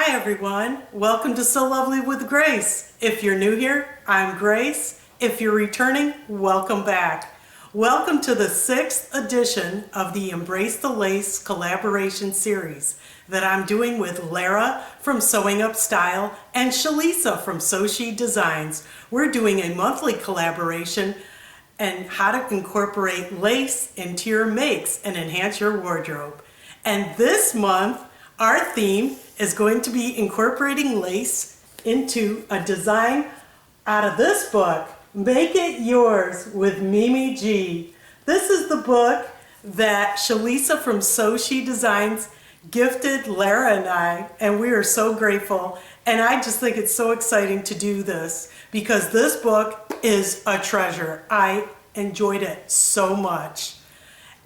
Hi everyone, welcome to So Lovely with Grace. If you're new here, I'm Grace. If you're returning, welcome back. Welcome to the 6th edition of the Embrace the Lace collaboration series that I'm doing with Lara from Sewing Up Style and Chilisa from Sew She Designs. We're doing a monthly collaboration and how to incorporate lace into your makes and enhance your wardrobe. And this month, our theme is going to be incorporating lace into a design out of this book, Make It Yours with Mimi G. This is the book that Chilisa from Sew She Designs gifted Lara and I, and we are so grateful. And I just think it's so exciting to do this because this book is a treasure. I enjoyed it so much.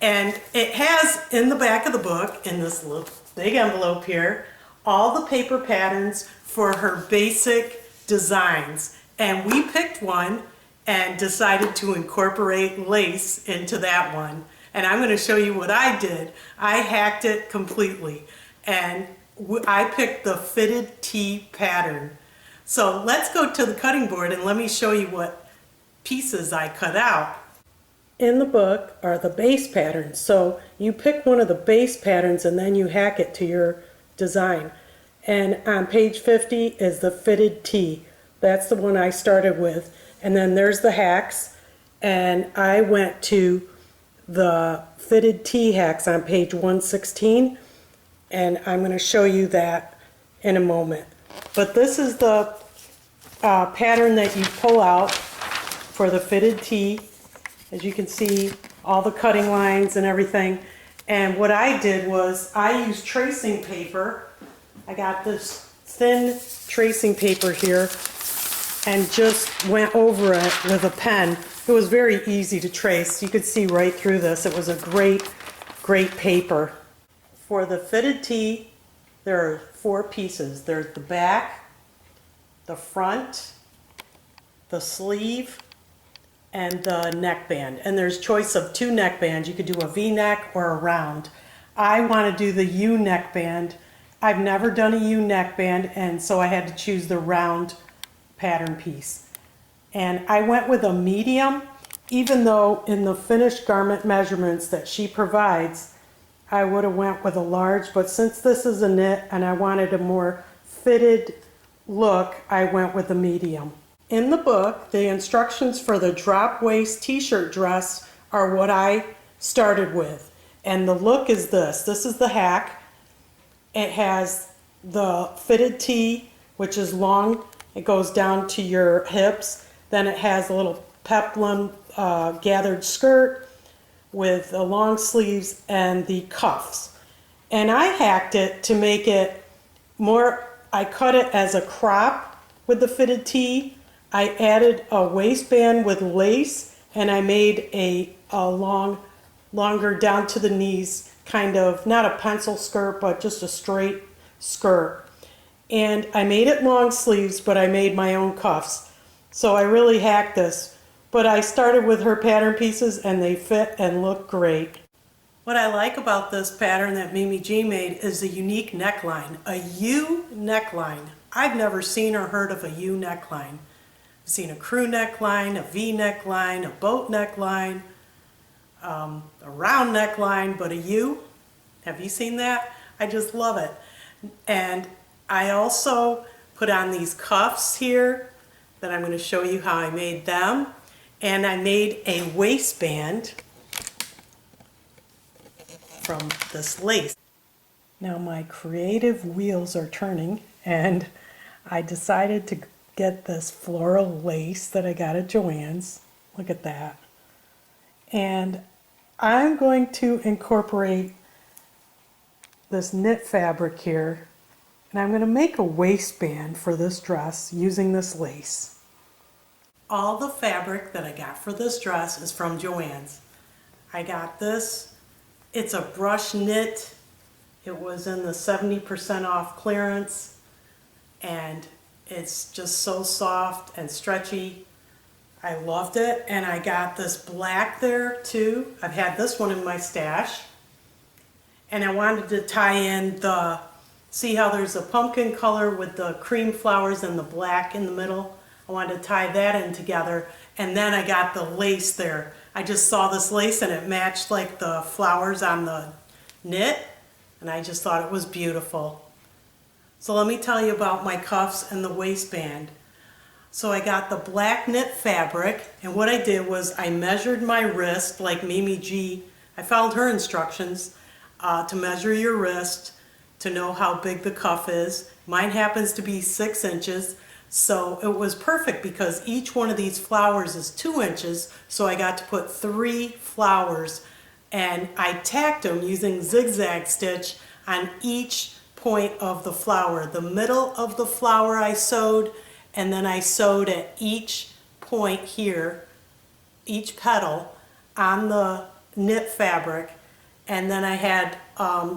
And it has in the back of the book, in this little big envelope here, all the paper patterns for her basic designs. And we picked one and decided to incorporate lace into that one. And I'm going to show you what I did. I hacked it completely. And I picked the fitted tee pattern. So let's go to the cutting board and let me show you what pieces I cut out. In the book are the base patterns. So you pick one of the base patterns and then you hack it to your design. And on page 50 is the fitted tee. That's the one I started with. And then there's the hacks. And I went to the fitted tee hacks on page 116. And I'm going to show you that in a moment. But this is the pattern that you pull out for the fitted tee. As you can see, all the cutting lines and everything. And what I did was I used tracing paper. I got this thin tracing paper here and just went over it with a pen. It was very easy to trace. You could see right through this. It was a great, great paper. For the fitted tee, there are 4 pieces. There's the back, the front, the sleeve, and the neckband. And there's choice of 2 neckbands. You could do a V-neck or a round. I want to do the U neckband. I've never done a U neckband, and so I had to choose the round pattern piece. And I went with a medium, even though in the finished garment measurements that she provides, I would have went with a large, but since this is a knit and I wanted a more fitted look, I went with a medium. In the book, the instructions for the drop waist t-shirt dress are what I started with. And the look is this. This is the hack. It has the fitted tee, which is long. It goes down to your hips. Then it has a little peplum gathered skirt with the long sleeves and the cuffs. And I hacked it to make it more, I cut it as a crop with the fitted tee. I added a waistband with lace, and I made a longer down to the knees, kind of, not a pencil skirt, but just a straight skirt. And I made it long sleeves, but I made my own cuffs. So I really hacked this. But I started with her pattern pieces, and they fit and look great. What I like about this pattern that Mimi G made is the unique neckline, a U neckline. I've never seen or heard of a U neckline. I've seen a crew neckline, a V neckline, a boat neckline, a round neckline, but a U, have you seen that? I just love it. And I also put on these cuffs here that I'm going to show you how I made them. And I made a waistband from this lace. Now my creative wheels are turning, and I decided to get this floral lace that I got at Joann's. Look at that. And I'm going to incorporate this knit fabric here, and I'm going to make a waistband for this dress using this lace. All the fabric that I got for this dress is from Joann's. I got this. It's a brush knit. It was in the 70% off clearance, and it's just so soft and stretchy. I loved it. And I got this black there too. I've had this one in my stash. And I wanted to tie in the See how there's a pumpkin color with the cream flowers and the black in the middle? I wanted to tie that in together, and then I got the lace there. I just saw this lace and it matched like the flowers on the knit, and I just thought it was beautiful. So let me tell you about my cuffs and the waistband. So I got the black knit fabric, and what I did was I measured my wrist like Mimi G. I followed her instructions to measure your wrist to know how big the cuff is. Mine happens to be 6 inches, so it was perfect because each one of these flowers is 2 inches, so I got to put 3 flowers, and I tacked them using zigzag stitch on each point of the flower. The middle of the flower I sewed, and then I sewed at each point here, each petal on the knit fabric, and then I had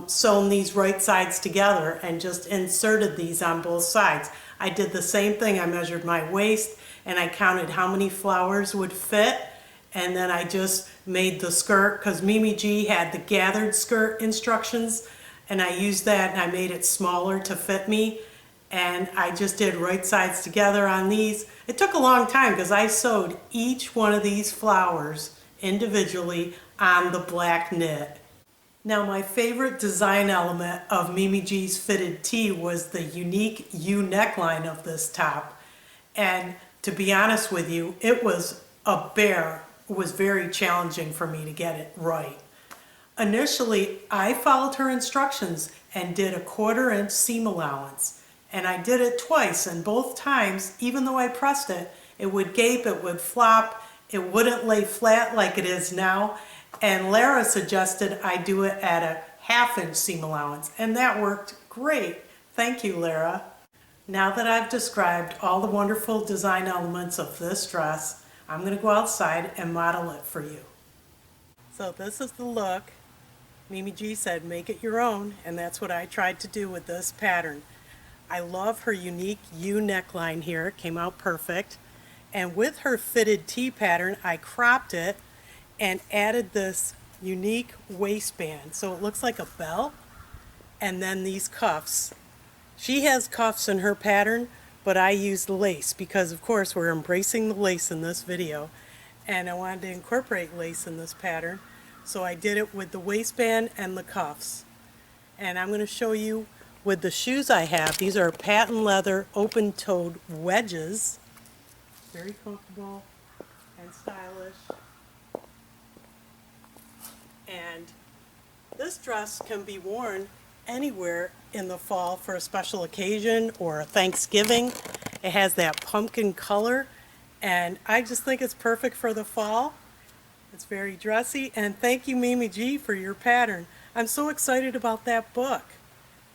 sewn these right sides together and just inserted these on both sides. I did the same thing. I measured my waist and I counted how many flowers would fit, and then I just made the skirt because Mimi G had the gathered skirt instructions, and I used that and I made it smaller to fit me, and I just did right sides together on these. It took a long time because I sewed each one of these flowers individually on the black knit. Now, my favorite design element of Mimi G's fitted tee was the unique U neckline of this top. And to be honest with you, it was a bear. It was very challenging for me to get it right. Initially, I followed her instructions and did a 1/4 inch seam allowance. And I did it twice, and both times, even though I pressed it, it would gape, it would flop, it wouldn't lay flat like it is now. And Lara suggested I do it at a 1/2 inch seam allowance, and that worked great. Thank you, Lara. Now that I've described all the wonderful design elements of this dress, I'm going to go outside and model it for you. So this is the look. Mimi G said make it your own, and that's what I tried to do with this pattern. I love her unique U neckline here. It came out perfect. And with her fitted tee pattern, I cropped it and added this unique waistband so it looks like a belt, and then these cuffs. She has cuffs in her pattern, but I used lace because of course we're embracing the lace in this video, and I wanted to incorporate lace in this pattern, so I did it with the waistband and the cuffs. And I'm going to show you with the shoes I have. These are patent leather open-toed wedges, very comfortable and stylish. And this dress can be worn anywhere in the fall for a special occasion or a Thanksgiving. It has that pumpkin color, and I just think it's perfect for the fall. It's very dressy, and thank you, Mimi G, for your pattern. I'm so excited about that book.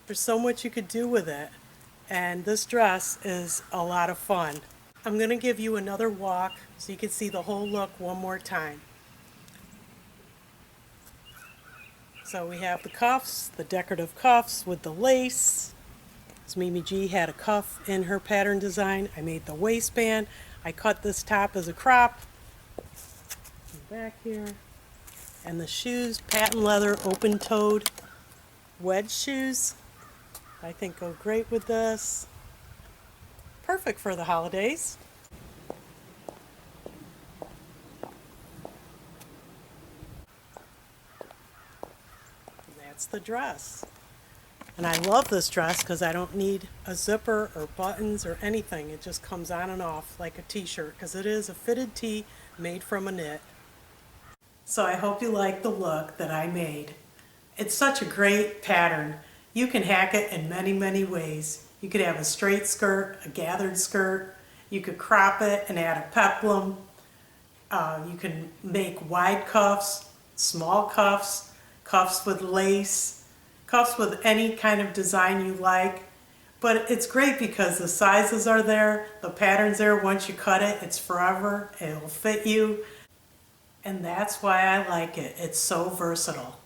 There's so much you could do with it, and this dress is a lot of fun. I'm going to give you another walk so you can see the whole look one more time. So we have the cuffs, the decorative cuffs with the lace. As Mimi G had a cuff in her pattern design. I made the waistband. I cut this top as a crop. Back here. And the shoes, patent leather, open-toed wedge shoes. I think go great with this. Perfect for the holidays. That's the dress. And I love this dress because I don't need a zipper or buttons or anything. It just comes on and off like a t-shirt because it is a fitted tee made from a knit. So I hope you like the look that I made. It's such a great pattern. You can hack it in many, many ways. You could have a straight skirt, a gathered skirt. You could crop it and add a peplum. You can make wide cuffs, small cuffs, cuffs with lace, cuffs with any kind of design you like. But it's great because the sizes are there, the pattern's there. Once you cut it, it's forever. It'll fit you. And that's why I like it. It's so versatile.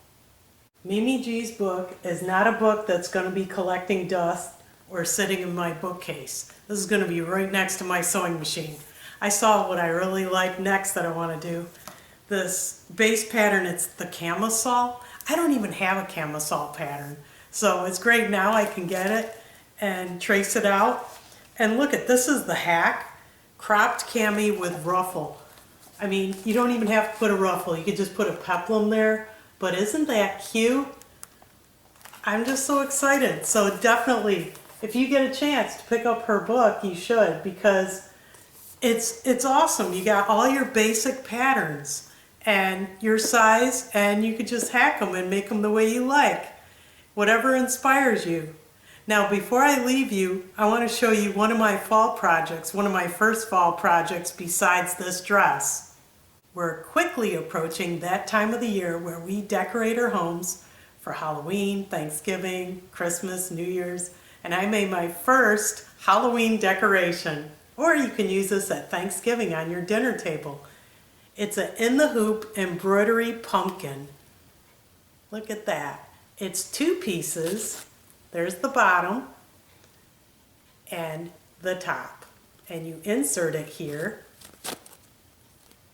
Mimi G's book is not a book that's going to be collecting dust or sitting in my bookcase. This is going to be right next to my sewing machine. I saw what I really like next that I want to do. This base pattern, it's the camisole. I don't even have a camisole pattern. So it's great now I can get it and trace it out. And look at, this is the hack, cropped cami with ruffle. I mean, you don't even have to put a ruffle, you could just put a peplum there, but isn't that cute? I'm just so excited. So definitely, if you get a chance to pick up her book, you should, because it's awesome. You got all your basic patterns and your size, and you could just hack them and make them the way you like. Whatever inspires you. Now, before I leave you, I want to show you one of my fall projects, one of my first fall projects besides this dress. We're quickly approaching that time of the year where we decorate our homes for Halloween, Thanksgiving, Christmas, New Year's, and I made my first Halloween decoration. Or you can use this at Thanksgiving on your dinner table. It's an in the hoop embroidery pumpkin. Look at that. It's 2 pieces. There's the bottom and the top. And you insert it here.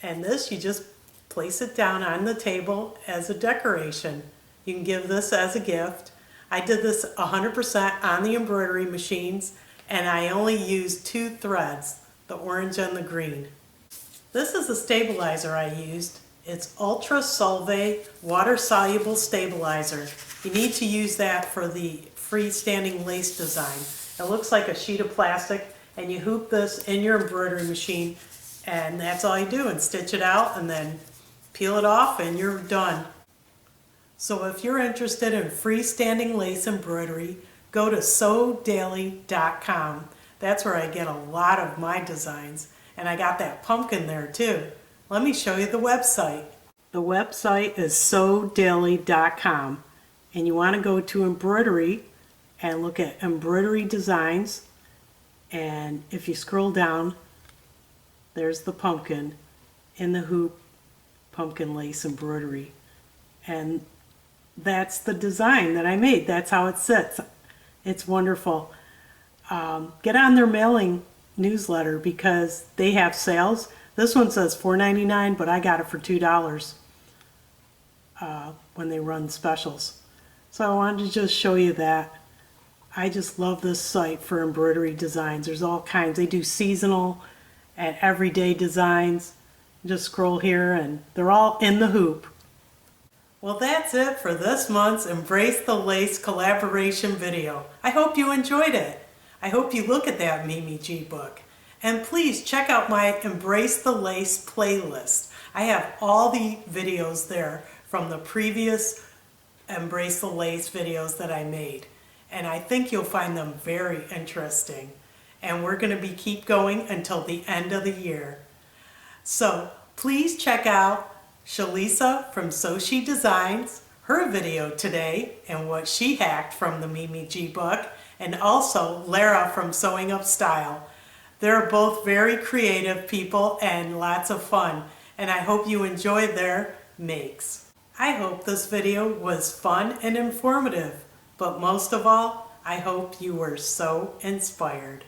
And this, you just place it down on the table as a decoration. You can give this as a gift. I did this 100% on the embroidery machines, and I only used 2 threads, the orange and the green. This is the stabilizer I used. It's Ultra Solvay water soluble stabilizer. You need to use that for the freestanding lace design. It looks like a sheet of plastic, and you hoop this in your embroidery machine, and that's all you do, and stitch it out and then peel it off and you're done. So if you're interested in freestanding lace embroidery, go to sewdaily.com. That's where I get a lot of my designs, and I got that pumpkin there too. Let me show you the website. The website is sewdaily.com, and you want to go to embroidery and look at embroidery designs, and if you scroll down, there's the pumpkin in the hoop pumpkin lace embroidery, and that's the design that I made. That's how it sits. It's wonderful. Get on their mailing newsletter because they have sales. This one says $4.99, but I got it for $2 when they run specials. So I wanted to just show you that. I just love this site for embroidery designs. There's all kinds. They do seasonal and everyday designs. Just scroll here and they're all in the hoop. Well, that's it for this month's Embrace the Lace collaboration video. I hope you enjoyed it. I hope you look at that Mimi G book. And please check out my Embrace the Lace playlist. I have all the videos there from the previous Embrace the Lace videos that I made. And I think you'll find them very interesting. And we're going to keep going until the end of the year. So please check out Chilisa from So She Designs, her video today and what she hacked from the Mimi G book, and also Lara from Sewing Up Style. They're both very creative people and lots of fun, and I hope you enjoyed their makes. I hope this video was fun and informative, but most of all, I hope you were so inspired.